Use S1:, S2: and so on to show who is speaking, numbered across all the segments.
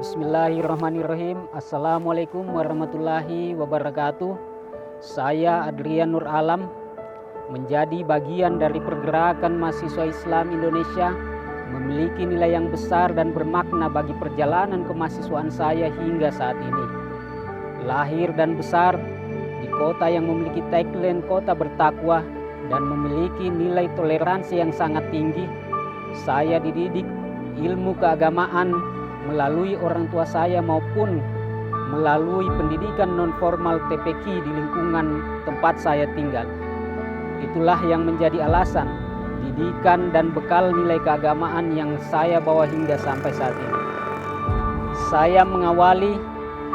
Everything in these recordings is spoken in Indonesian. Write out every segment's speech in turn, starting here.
S1: Bismillahirrahmanirrahim. Assalamualaikum warahmatullahi wabarakatuh. Saya Adrian Nur Alam, menjadi bagian dari pergerakan mahasiswa Islam Indonesia, memiliki nilai yang besar dan bermakna bagi perjalanan kemahasiswaan saya hingga saat ini. Lahir dan besar di kota yang memiliki tagline kota bertakwa dan memiliki nilai toleransi yang sangat tinggi, saya dididik ilmu keagamaan melalui orang tua saya maupun melalui pendidikan non-formal TPQ di lingkungan tempat saya tinggal. Itulah yang menjadi alasan, didikan dan bekal nilai keagamaan yang saya bawa hingga sampai saat ini. Saya mengawali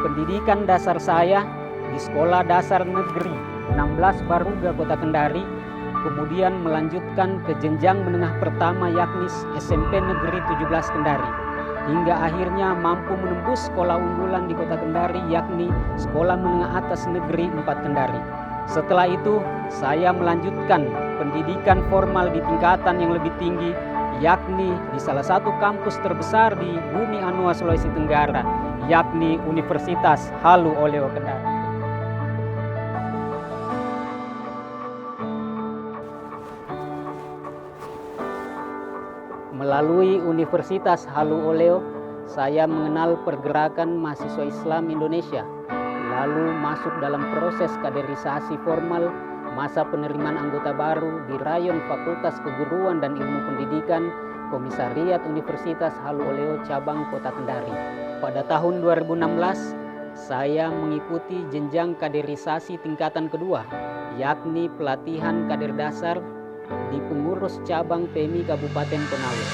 S1: pendidikan dasar saya di Sekolah Dasar Negeri 16 Baruga, Kota Kendari, kemudian melanjutkan ke jenjang menengah pertama yakni SMP Negeri 17 Kendari, hingga akhirnya mampu menembus sekolah unggulan di Kota Kendari yakni Sekolah Menengah Atas Negeri 4 Kendari. Setelah itu saya melanjutkan pendidikan formal di tingkatan yang lebih tinggi yakni di salah satu kampus terbesar di Bumi Anoa, Sulawesi Tenggara, yakni Universitas Halu Oleo Kendari. Melalui Universitas Halu Oleo, saya mengenal pergerakan mahasiswa Islam Indonesia, lalu masuk dalam proses kaderisasi formal masa penerimaan anggota baru di Rayon Fakultas Keguruan dan Ilmu Pendidikan Komisariat Universitas Halu Oleo Cabang Kota Kendari. Pada tahun 2016, saya mengikuti jenjang kaderisasi tingkatan kedua, yakni pelatihan kader dasar di pengurus cabang PMI Kabupaten Konawe.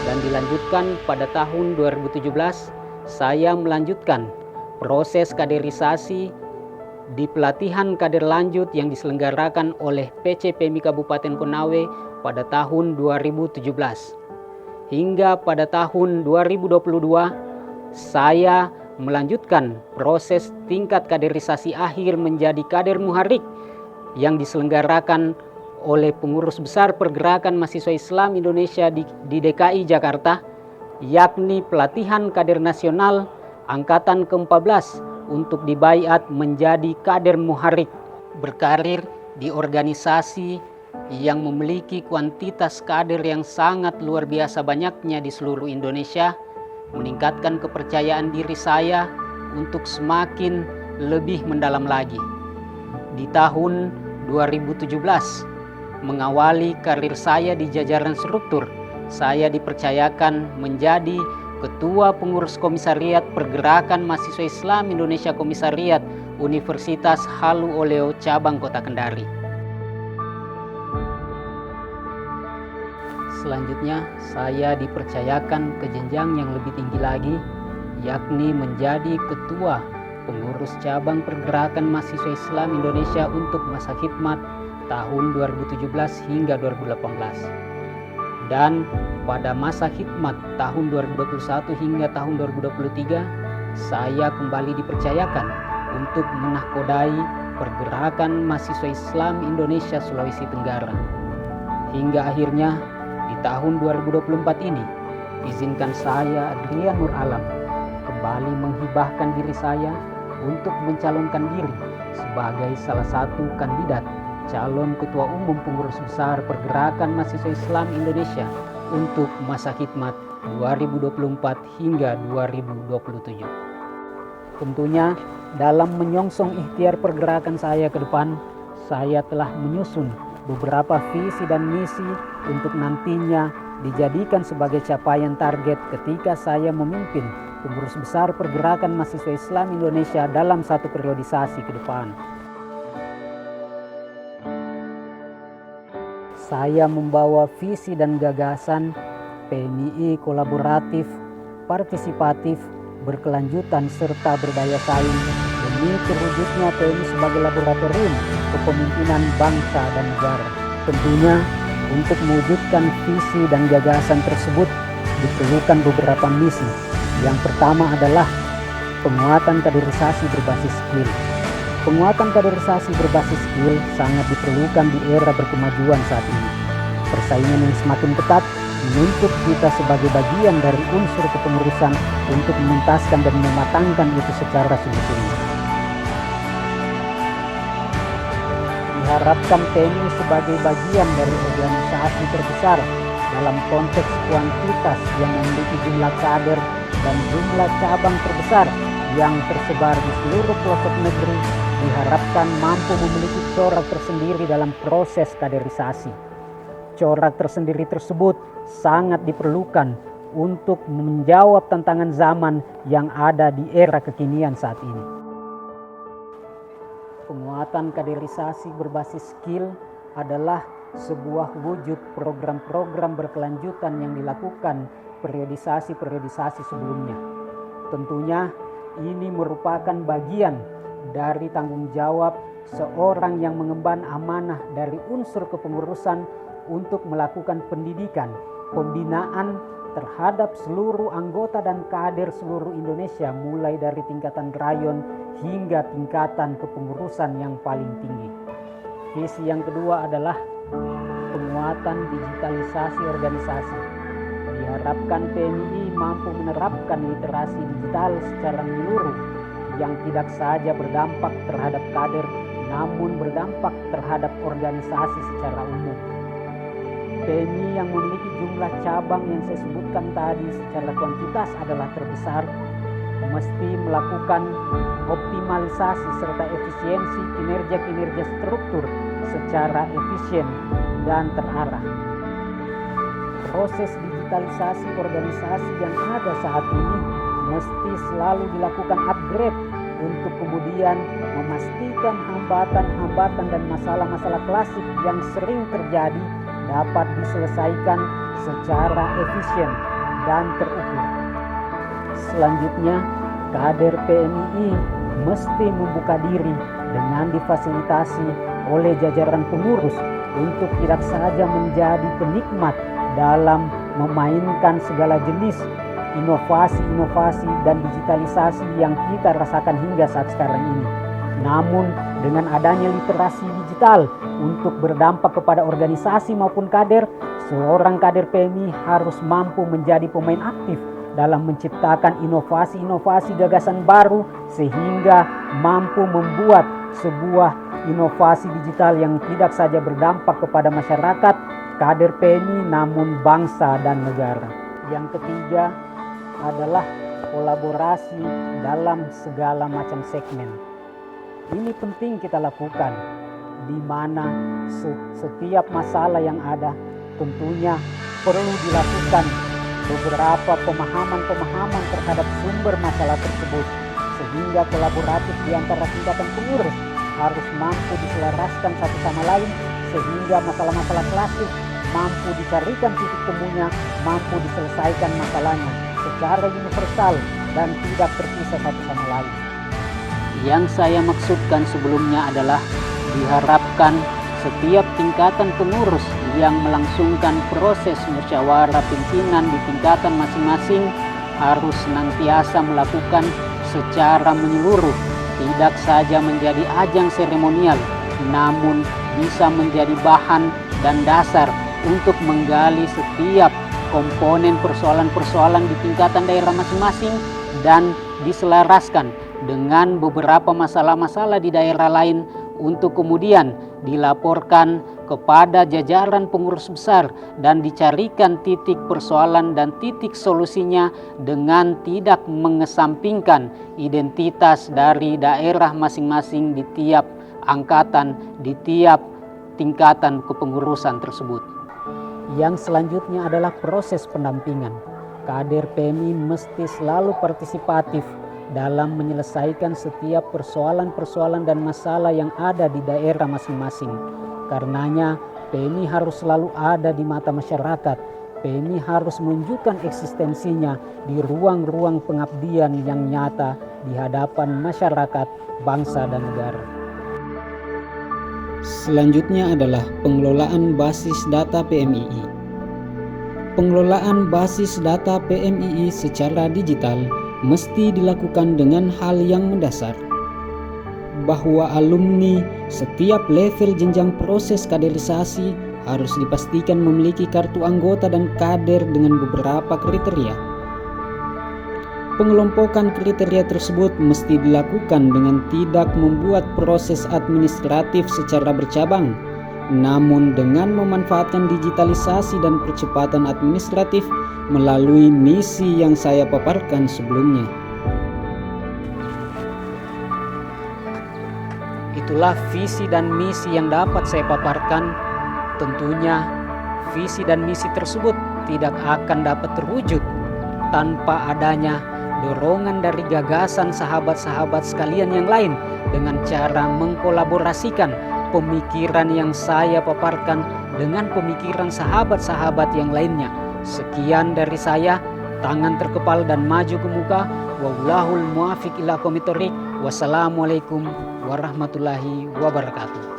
S1: Dan dilanjutkan pada tahun 2017, saya melanjutkan proses kaderisasi di pelatihan kader lanjut yang diselenggarakan oleh PC PMI Kabupaten Konawe pada tahun 2017. Hingga pada tahun 2022, saya melanjutkan proses tingkat kaderisasi akhir menjadi kader muharik yang diselenggarakan oleh pengurus besar pergerakan mahasiswa Islam Indonesia di DKI Jakarta, yakni pelatihan kader nasional angkatan ke-14 untuk dibaiat menjadi kader muharik, berkarir di organisasi yang memiliki kuantitas kader yang sangat luar biasa banyaknya di seluruh Indonesia, meningkatkan kepercayaan diri saya untuk semakin lebih mendalam lagi. Di tahun 2017, mengawali karir saya di jajaran struktur, saya dipercayakan menjadi Ketua Pengurus Komisariat Pergerakan Mahasiswa Islam Indonesia Komisariat Universitas Halu Oleo Cabang Kota Kendari. Selanjutnya, saya dipercayakan ke jenjang yang lebih tinggi lagi, yakni menjadi Ketua Pengurus Cabang Pergerakan Mahasiswa Islam Indonesia untuk masa khidmat tahun 2017 hingga 2018. Dan pada masa khidmat tahun 2021 hingga tahun 2023, saya kembali dipercayakan untuk menahkodai Pergerakan Mahasiswa Islam Indonesia Sulawesi Tenggara. Hingga akhirnya di tahun 2024 ini, izinkan saya, Adrian Nur Alam, kembali menghibahkan diri saya untuk mencalonkan diri sebagai salah satu kandidat calon Ketua Umum Pengurus Besar Pergerakan Mahasiswa Islam Indonesia untuk masa khidmat 2024 hingga 2027. Tentunya dalam menyongsong ikhtiar pergerakan saya ke depan, saya telah menyusun beberapa visi dan misi untuk nantinya dijadikan sebagai capaian target ketika saya memimpin Pengurus Besar Pergerakan Mahasiswa Islam Indonesia dalam satu periodisasi ke depan. Saya membawa visi dan gagasan PMI kolaboratif, partisipatif, berkelanjutan serta berdaya saing demi terwujudnya PMI sebagai laboratorium kepemimpinan bangsa dan negara. Tentunya untuk mewujudkan visi dan gagasan tersebut diperlukan beberapa misi. Yang pertama adalah Penguatan kaderisasi berbasis skill. Penguatan kaderisasi berbasis skill sangat diperlukan di era berkemajuan saat ini. Persaingan yang semakin ketat menuntut kita sebagai bagian dari unsur kepengurusan untuk menuntaskan dan mematangkan itu secara sungguh-sungguh. Diharapkan TNI sebagai bagian dari organisasi terbesar dalam konteks kuantitas yang memiliki jumlah kader dan jumlah cabang terbesar yang tersebar di seluruh pelosok negeri, diharapkan mampu memiliki corak tersendiri dalam proses kaderisasi. Corak tersendiri tersebut sangat diperlukan untuk menjawab tantangan zaman yang ada di era kekinian saat ini. Penguatan kaderisasi berbasis skill adalah sebuah wujud program-program berkelanjutan yang dilakukan periodisasi sebelumnya. Tentunya ini merupakan bagian dari tanggung jawab seorang yang mengemban amanah dari unsur kepengurusan untuk melakukan pendidikan, pembinaan terhadap seluruh anggota dan kader seluruh Indonesia, mulai dari tingkatan rayon hingga tingkatan kepengurusan yang paling tinggi. Visi yang kedua adalah penguatan digitalisasi organisasi. Diharapkan PMII mampu menerapkan literasi digital secara menyeluruh yang tidak saja berdampak terhadap kader, namun berdampak terhadap organisasi secara umum. PMI yang memiliki jumlah cabang yang saya sebutkan tadi secara kuantitas adalah terbesar, mesti melakukan optimalisasi serta efisiensi kinerja-kinerja struktur secara efisien dan terarah. Proses digitalisasi organisasi yang ada saat ini mesti selalu dilakukan upgrade untuk kemudian memastikan hambatan-hambatan dan masalah-masalah klasik yang sering terjadi dapat diselesaikan secara efisien dan terukur. Selanjutnya, kader PMII mesti membuka diri dengan difasilitasi oleh jajaran pengurus untuk tidak saja menjadi penikmat dalam memainkan segala jenis inovasi-inovasi dan digitalisasi yang kita rasakan hingga saat sekarang ini. Namun dengan adanya literasi digital untuk berdampak kepada organisasi maupun kader, seorang kader PMI harus mampu menjadi pemain aktif dalam menciptakan inovasi-inovasi gagasan baru sehingga mampu membuat sebuah inovasi digital yang tidak saja berdampak kepada masyarakat, kader PMI, namun bangsa dan negara. Yang ketiga adalah kolaborasi dalam segala macam segmen. Ini penting kita lakukan, di mana setiap masalah yang ada tentunya perlu dilakukan beberapa pemahaman terhadap sumber masalah tersebut, sehingga kolaboratif di antara tingkatan pengurus harus mampu diselaraskan satu sama lain, sehingga masalah-masalah klasik mampu dicarikan titik temunya, mampu diselesaikan masalahnya secara universal dan tidak terpisah satu sama lain. Yang saya maksudkan sebelumnya adalah diharapkan setiap tingkatan pengurus yang melangsungkan proses musyawarah pimpinan di tingkatan masing-masing harus senantiasa melakukan secara menyeluruh, tidak saja menjadi ajang seremonial, namun bisa menjadi bahan dan dasar untuk menggali setiap komponen persoalan-persoalan di tingkatan daerah masing-masing dan diselaraskan dengan beberapa masalah-masalah di daerah lain untuk kemudian dilaporkan kepada jajaran pengurus besar dan dicarikan titik persoalan dan titik solusinya dengan tidak mengesampingkan identitas dari daerah masing-masing di tiap angkatan, di tiap tingkatan kepengurusan tersebut. Yang selanjutnya adalah proses pendampingan. Kader PMI mesti selalu partisipatif dalam menyelesaikan setiap persoalan-persoalan dan masalah yang ada di daerah masing-masing. Karenanya PMI harus selalu ada di mata masyarakat. PMI harus menunjukkan eksistensinya di ruang-ruang pengabdian yang nyata di hadapan masyarakat, bangsa, dan negara. Selanjutnya adalah pengelolaan basis data PMII. Pengelolaan basis data PMII secara digital mesti dilakukan dengan hal yang mendasar, bahwa alumni setiap level jenjang proses kaderisasi harus dipastikan memiliki kartu anggota dan kader dengan beberapa kriteria. Pengelompokan kriteria tersebut mesti dilakukan dengan tidak membuat proses administratif secara bercabang, namun dengan memanfaatkan digitalisasi dan percepatan administratif melalui misi yang saya paparkan sebelumnya. Itulah visi dan misi yang dapat saya paparkan. Tentunya visi dan misi tersebut tidak akan dapat terwujud tanpa adanya dorongan dari gagasan sahabat-sahabat sekalian yang lain dengan cara mengkolaborasikan pemikiran yang saya paparkan dengan pemikiran sahabat-sahabat yang lainnya. Sekian dari saya, tangan terkepal dan maju ke muka. Wallahul muwaffiq ila aqwamit thoriq. Wassalamualaikum warahmatullahi wabarakatuh.